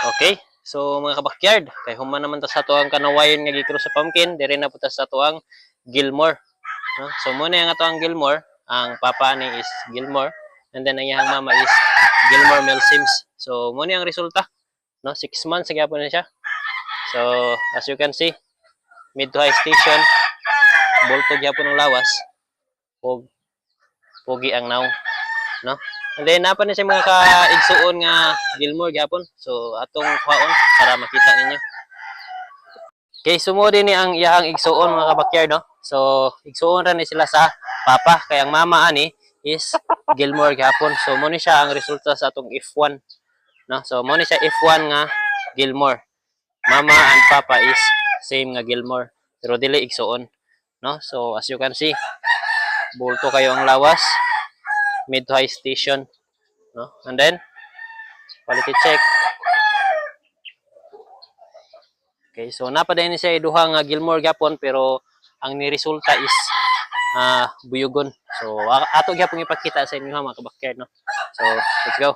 Okay? So mga kabakyard, kay human naman ta sa tuang kanawayon nga gikro sa pumpkin, dire na puta sa tuang Gilmore, no? So muna yung atuang Gilmore, ang papa ni is Gilmore, and then ang iyang mama is Gilmore Mel Sims. So muna yung resulta, no? 6 months gyapon na siya. So as you can see, mid to high station, bolto gyapon ang lawas, ug pogi ang naong, no? And then napa na siya mga kaigsuon nga Gilmore gyapon. So atong kuhaon para makita ninyo. Okay, sumo din ni ang iyang igsuon mga kabakyard, no? So igsuon ra ni sila sa papa kay ang mama ani is Gilmore gyapon. So mo ni siya ang resulta sa atong F1, no? So mo ni siya F1 nga Gilmore. Mama and papa is same nga Gilmore pero dili igsuon, no? So as you can see, bulto kayo ang lawas, mid to high station, no? And then quality check. Okay, so napaday ni siya duha nga Gilmore gyapon pero ang niresulta is buyugon. So ato gyapon ipakita sa inyo mga kabakyard, no. So let's go.